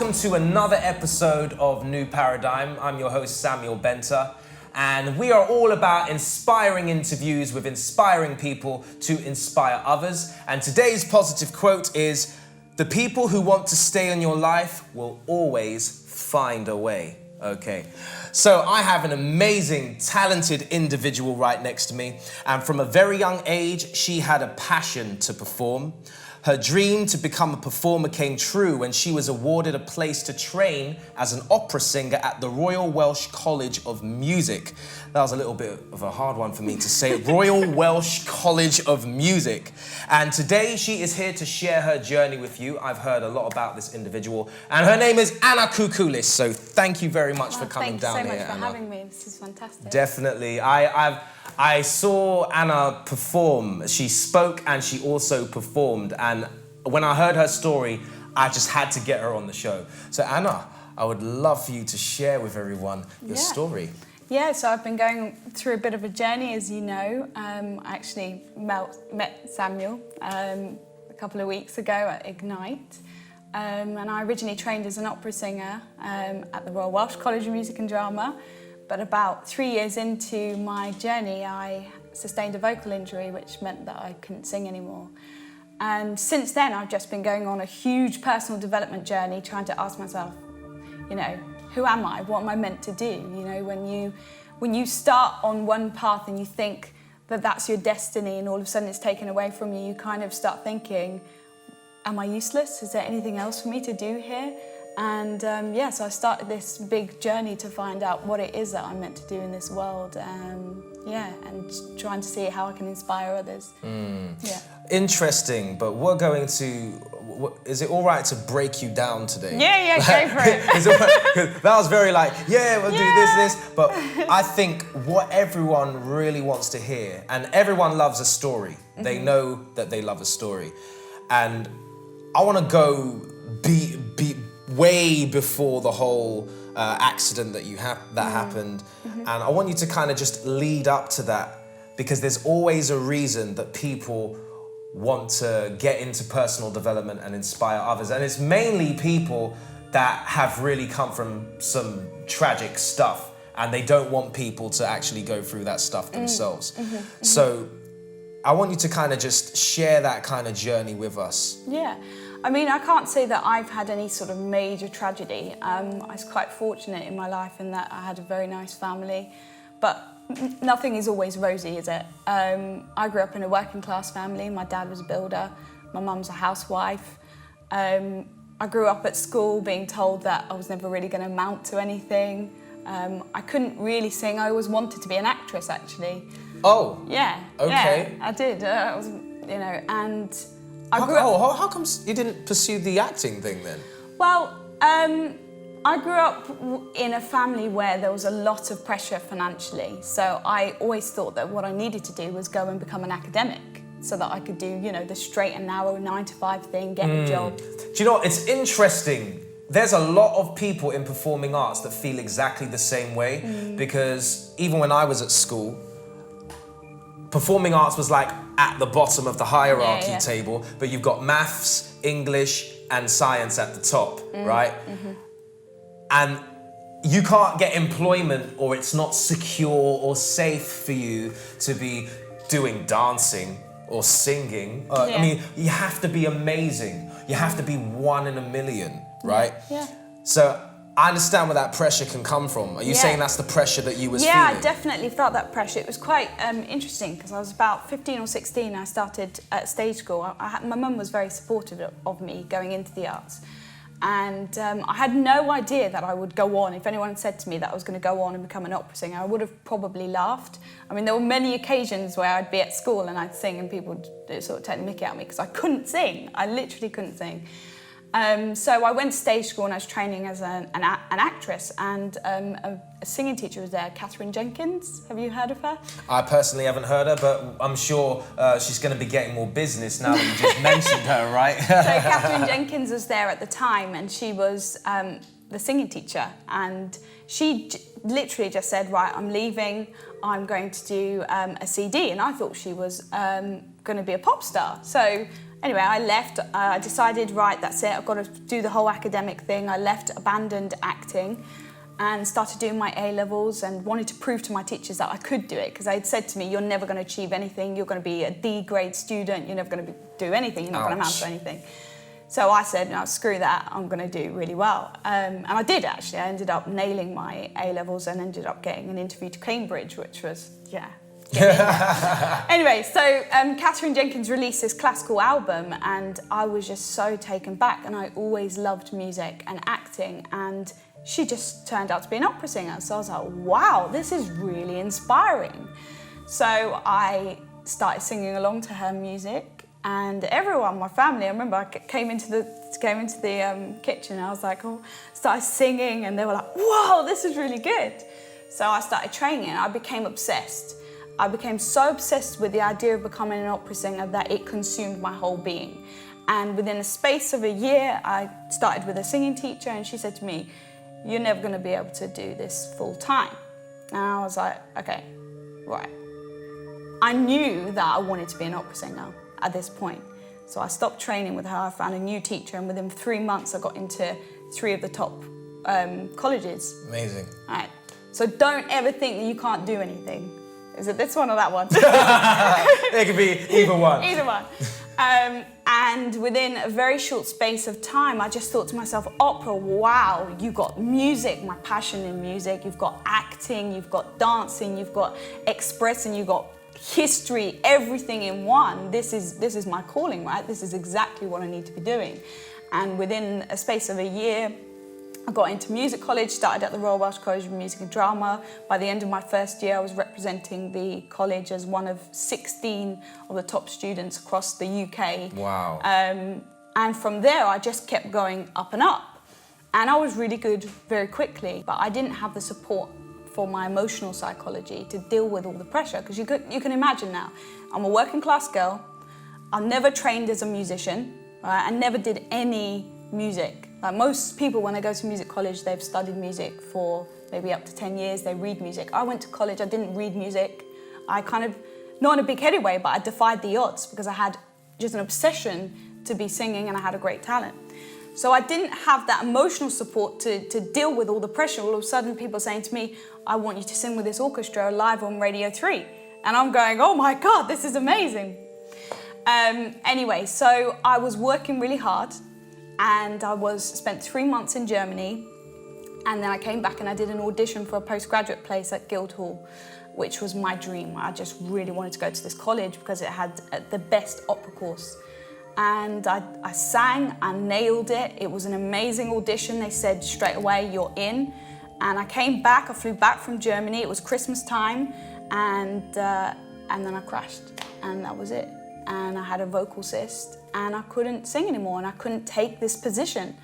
welcome to another episode of New Paradigm. I'm your host, Samuel Benta, and we are all about inspiring interviews with inspiring people to inspire others. And today's positive quote is, "The people who want to stay in your life will always find a way." Okay, so I have an amazing, talented individual right next to me, and from a very young age, she had a passion to perform. Her dream to become a performer came true when she was awarded a place to train as an opera singer at the Royal Welsh College of Music. That was a little bit of a hard one for me to say. Royal Welsh College of Music. And today she is here to share her journey with you. I've heard a lot about this individual, and her name is KouKoullis. So thank you very much for coming down here, Thank you so much Anna. for having me. This is fantastic. Definitely. I saw Anna perform. She spoke and she also performed. And when I heard her story, I just had to get her on the show. So Anna, I would love for you to share with everyone your story. Yeah, so I've been going through a bit of a journey, as you know. I actually met Samuel a couple of weeks ago at Ignite. And I originally trained as an opera singer at the Royal Welsh College of Music and Drama. But about 3 years into my journey, I sustained a vocal injury, which meant that I couldn't sing anymore. And since then, I've just been going on a huge personal development journey, trying to ask myself, you know, who am I? What am I meant to do? You know, when you start on one path and you think that that's your destiny, and all of a sudden it's taken away from you, you kind of start thinking, am I useless? Is there anything else for me to do here? And so I started this big journey to find out what it is that I'm meant to do in this world. And trying to see how I can inspire others. Yeah. Interesting, but we're going to, is it all right to break you down today? Yeah, go for it. Is it right? 'Cause that was very like, we'll do this. But I think what everyone really wants to hear, and everyone loves a story. They know that they love a story. And I want to go be way before the whole accident that happened, and I want you to kind of just lead up to that, because there's always a reason that people want to get into personal development and inspire others, and it's mainly people that have really come from some tragic stuff, and they don't want people to actually go through that stuff themselves. So I want you to kind of just share that kind of journey with us. Yeah. I mean, I can't say that I've had any sort of major tragedy. I was quite fortunate in my life in that I had a very nice family, but nothing is always rosy, is it? I grew up in a working class family. My dad was a builder, my mum's a housewife. I grew up at school being told that I was never really going to amount to anything. I couldn't really sing. I always wanted to be an actress, actually. Oh. Yeah. Okay. Yeah, I did. I was, and how come you didn't pursue the acting thing then? Well, I grew up in a family where there was a lot of pressure financially. So I always thought that what I needed to do was go and become an academic so that I could do, the straight and narrow 9-to-5 thing, get a job. Do you know what? It's interesting. There's a lot of people in performing arts that feel exactly the same way, because even when I was at school, performing arts was like at the bottom of the hierarchy table, but you've got maths, English, and science at the top, right? And you can't get employment, or it's not secure or safe for you to be doing dancing or singing. I mean, you have to be amazing. You have to be one in a million, right? Yeah. So I understand where that pressure can come from. Are you saying that's the pressure that you was feeling? Yeah, I definitely felt that pressure. It was quite interesting, because I was about 15 or 16. I started at stage school. My mum was very supportive of me going into the arts. And I had no idea that I would go on. If anyone had said to me that I was going to go on and become an opera singer, I would have probably laughed. I mean, there were many occasions where I'd be at school and I'd sing and people would sort of take the mickey out of me because I couldn't sing. I literally couldn't sing. So I went to stage school and I was training as an actress, and a singing teacher was there, Catherine Jenkins. Have you heard of her? I personally haven't heard her, but I'm sure she's going to be getting more business now that you just mentioned her, right? So Catherine Jenkins was there at the time, and she was the singing teacher, and she literally just said, right, I'm leaving, I'm going to do a CD, and I thought she was going to be a pop star. So anyway, I left, I decided, right, that's it, I've got to do the whole academic thing. I left, abandoned acting, and started doing my A-levels and wanted to prove to my teachers that I could do it, because they'd said to me, you're never going to achieve anything, you're going to be a D grade student, you're never going to do anything, you're not going to amount to anything. So I said, no, screw that, I'm going to do really well. And I did, actually. I ended up nailing my A-levels and ended up getting an interview to Cambridge, which was, Anyway, so Catherine Jenkins released this classical album, and I was just so taken back, and I always loved music and acting, and she just turned out to be an opera singer. So I was like, wow, this is really inspiring. So I started singing along to her music. And everyone, my family, I remember I came into the kitchen, and I was like, started singing, and they were like, whoa, this is really good. So I started training, and I became obsessed. I became so obsessed with the idea of becoming an opera singer that it consumed my whole being. And within the space of a year, I started with a singing teacher, and she said to me, you're never going to be able to do this full time. And I was like, okay, right. I knew that I wanted to be an opera singer at this point. So I stopped training with her, I found a new teacher, and within 3 months I got into 3 of the top colleges. Amazing. All right. So don't ever think that you can't do anything. Is it this one or that one? It could be either one. Either one. And within a very short space of time, I just thought to myself, opera, wow, you got music, my passion in music, you've got acting, you've got dancing, you've got expressing, you've got history, everything in one. This is my calling, right? This is exactly what I need to be doing. And within a space of a year, I got into music college, started at the Royal Welsh College of Music and Drama. By the end of my first year, I was representing the college as one of 16 of the top students across the UK. Wow. And from there, I just kept going up and up. And I was really good very quickly, but I didn't have the support for my emotional psychology to deal with all the pressure, because you can imagine now, I'm a working class girl, I've never trained as a musician, right? I never did any music. Like most people, when they go to music college, they've studied music for maybe up to 10 years, they read music. I went to college, I didn't read music. I kind of, not in a big-headed way, but I defied the odds because I had just an obsession to be singing, and I had a great talent. So I didn't have that emotional support to deal with all the pressure. All of a sudden, people saying to me, I want you to sing with this orchestra live on Radio 3. And I'm going, oh my God, this is amazing. Anyway, so I was working really hard, and I spent 3 months in Germany, and then I came back and I did an audition for a postgraduate place at Guildhall, which was my dream. I just really wanted to go to this college because it had the best opera course. And I sang, I nailed it. It was an amazing audition. They said straight away, you're in. And I came back, I flew back from Germany. It was Christmas time, and then I crashed, and that was it. And I had a vocal cyst, and I couldn't sing anymore, and I couldn't take this position.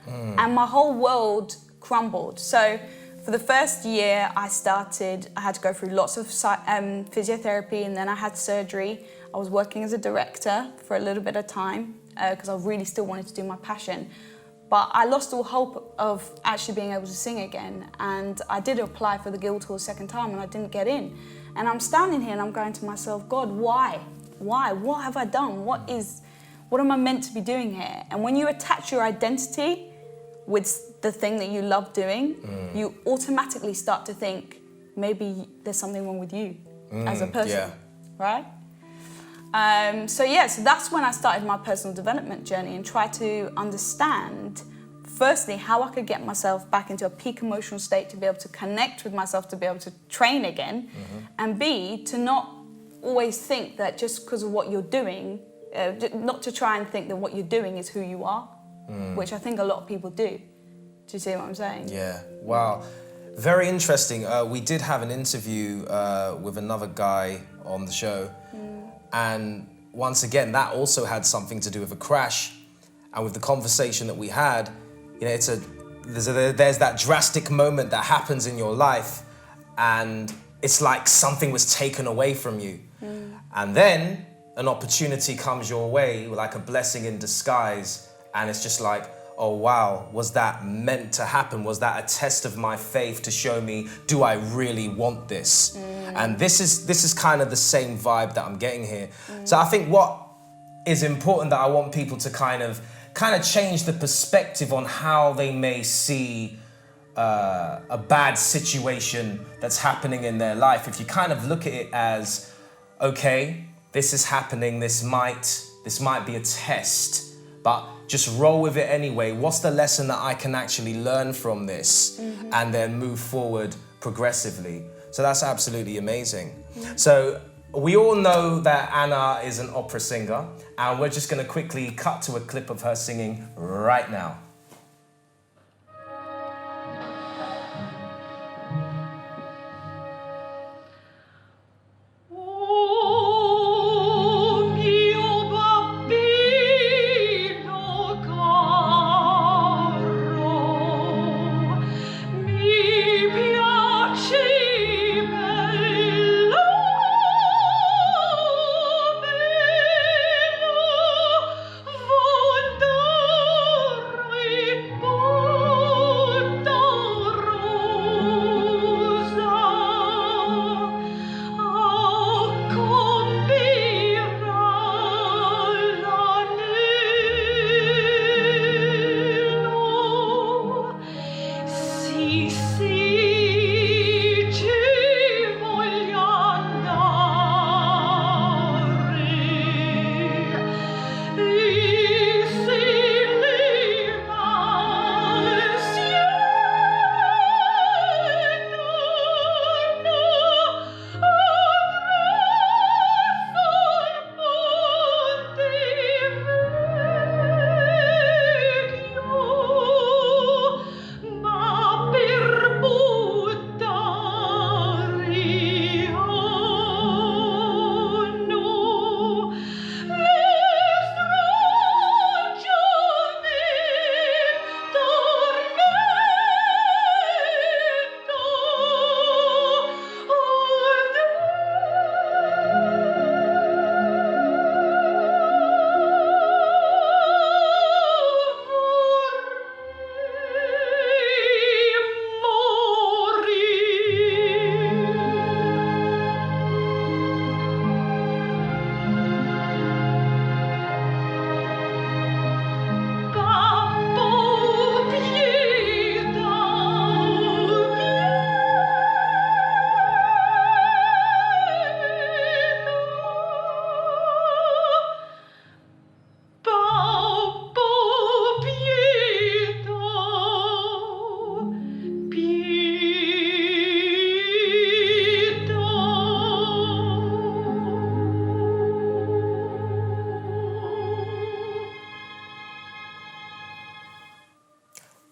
And my whole world crumbled. So for the first year, I had to go through lots of physiotherapy, and then I had surgery. I was working as a director for a little bit of time because I really still wanted to do my passion. But I lost all hope of actually being able to sing again. And I did apply for the Guildhall a second time, and I didn't get in. And I'm standing here and I'm going to myself, God, why? Why? What have I done? What am I meant to be doing here? And when you attach your identity with the thing that you love doing, you automatically start to think, maybe there's something wrong with you as a person, right? So that's when I started my personal development journey and tried to understand, firstly, how I could get myself back into a peak emotional state to be able to connect with myself, to be able to train again, and B, to not always think that just because of what you're doing, not to try and think that what you're doing is who you are, which I think a lot of people do. Do you see what I'm saying? Yeah, wow. Very interesting. We did have an interview with another guy on the show. And once again, that also had something to do with a crash. And with the conversation that we had, you know, there's that drastic moment that happens in your life, and it's like something was taken away from you. And then an opportunity comes your way, like a blessing in disguise, and it's just like, oh wow, was that meant to happen? Was that a test of my faith to show me, do I really want this? And this is kind of the same vibe that I'm getting here. So I think what is important that I want people to kind of change the perspective on how they may see a bad situation that's happening in their life. If you kind of look at it as, okay, this is happening, this might be a test, but just roll with it anyway. What's the lesson that I can actually learn from this? And then move forward progressively. So that's absolutely amazing. So we all know that Anna is an opera singer, and we're just going to quickly cut to a clip of her singing right now.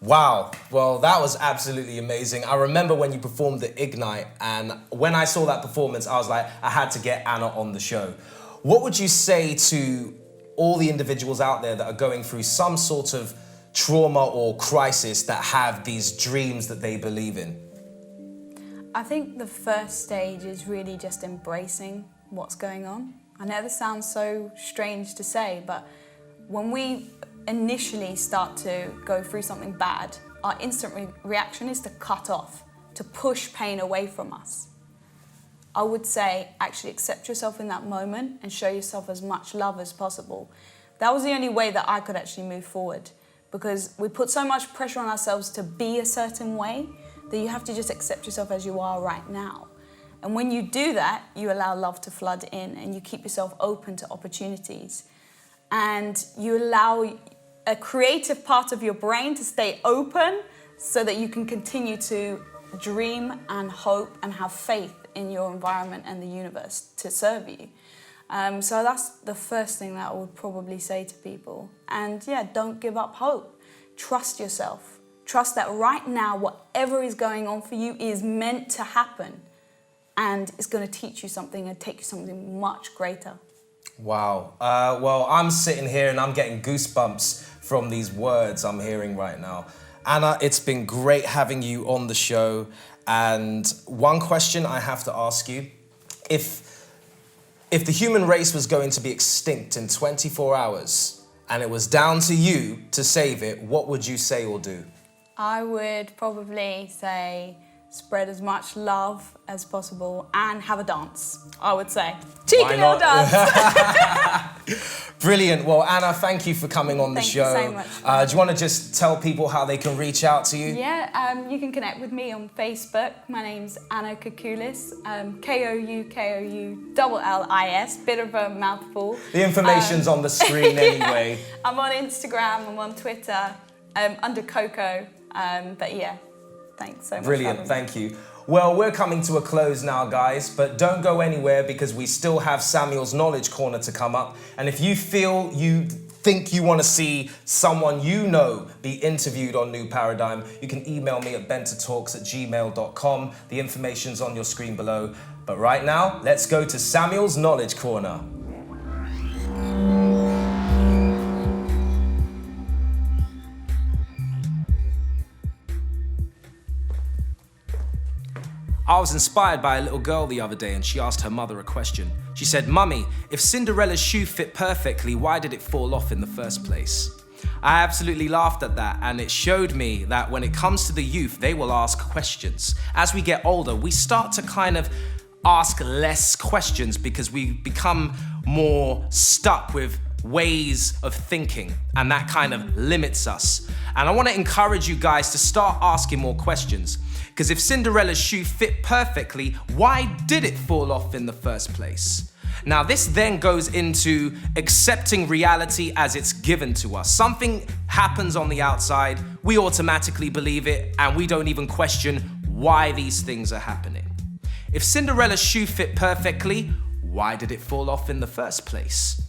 Wow, well that was absolutely amazing. I remember when you performed the Ignite, and when I saw that performance, I was like, I had to get Anna on the show. What would you say to all the individuals out there that are going through some sort of trauma or crisis that have these dreams that they believe in? I think the first stage is really just embracing what's going on. I know this sounds so strange to say, but when we initially start to go through something bad, our instant reaction is to cut off, to push pain away from us. I would say actually accept yourself in that moment and show yourself as much love as possible. That was the only way that I could actually move forward, because we put so much pressure on ourselves to be a certain way that you have to just accept yourself as you are right now. And when you do that, you allow love to flood in and you keep yourself open to opportunities. And you allow a creative part of your brain to stay open so that you can continue to dream and hope and have faith in your environment and the universe to serve you. So that's the first thing that I would probably say to people. And yeah, don't give up hope. Trust yourself. Trust that right now, whatever is going on for you is meant to happen and it's going to teach you something and take you something much greater. Wow. Well, I'm sitting here and I'm getting goosebumps from these words I'm hearing right now. Anna, it's been great having you on the show. And one question I have to ask you, if the human race was going to be extinct in 24 hours and it was down to you to save it, what would you say or do? I would probably say spread as much love as possible and have a dance, I would say. Cheeky little dance. Brilliant. Well, Anna, thank you for coming on the show. Thank you so much. Do you want to just tell people how they can reach out to you? Yeah, you can connect with me on Facebook. My name's Anna KouKoullis, KouKoullis, bit of a mouthful. The information's on the screen anyway. Yeah. I'm on Instagram, I'm on Twitter, under Coco, but yeah, thanks so much. Brilliant, thank you. Well, we're coming to a close now, guys, but don't go anywhere because we still have Samuel's Knowledge Corner to come up. And if you feel you think you want to see someone you know be interviewed on New Paradigm, you can email me at bentatalks@gmail.com. The information's on your screen below. But right now, let's go to Samuel's Knowledge Corner. I was inspired by a little girl the other day and she asked her mother a question. She said, "Mummy, if Cinderella's shoe fit perfectly, why did it fall off in the first place?" I absolutely laughed at that, and it showed me that when it comes to the youth, they will ask questions. As we get older, we start to kind of ask less questions because we become more stuck with ways of thinking, and that kind of limits us. And I want to encourage you guys to start asking more questions. Because if Cinderella's shoe fit perfectly, why did it fall off in the first place? Now, this then goes into accepting reality as it's given to us. Something happens on the outside, we automatically believe it, and we don't even question why these things are happening. If Cinderella's shoe fit perfectly, why did it fall off in the first place?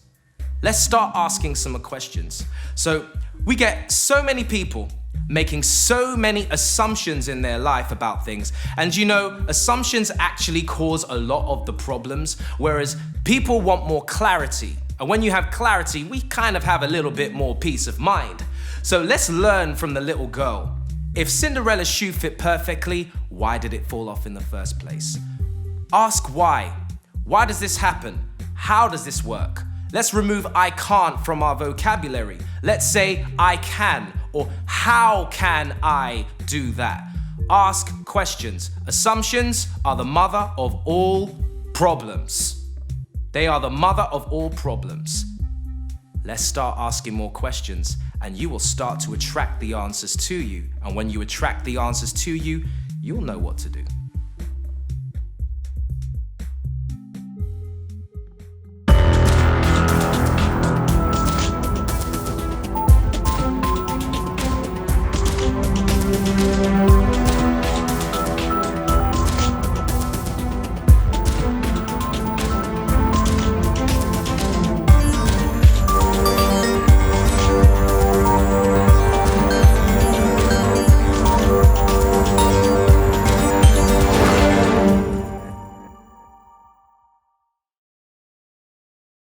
Let's start asking some questions. So, we get so many people making so many assumptions in their life about things. And you know, assumptions actually cause a lot of the problems, whereas people want more clarity. And when you have clarity, we kind of have a little bit more peace of mind. So let's learn from the little girl. If Cinderella's shoe fit perfectly, why did it fall off in the first place? Ask why. Why does this happen? How does this work? Let's remove I can't from our vocabulary. Let's say I can, or how can I do that? Ask questions. Assumptions are the mother of all problems. They are the mother of all problems. Let's start asking more questions, and you will start to attract the answers to you. And when you attract the answers to you, you'll know what to do.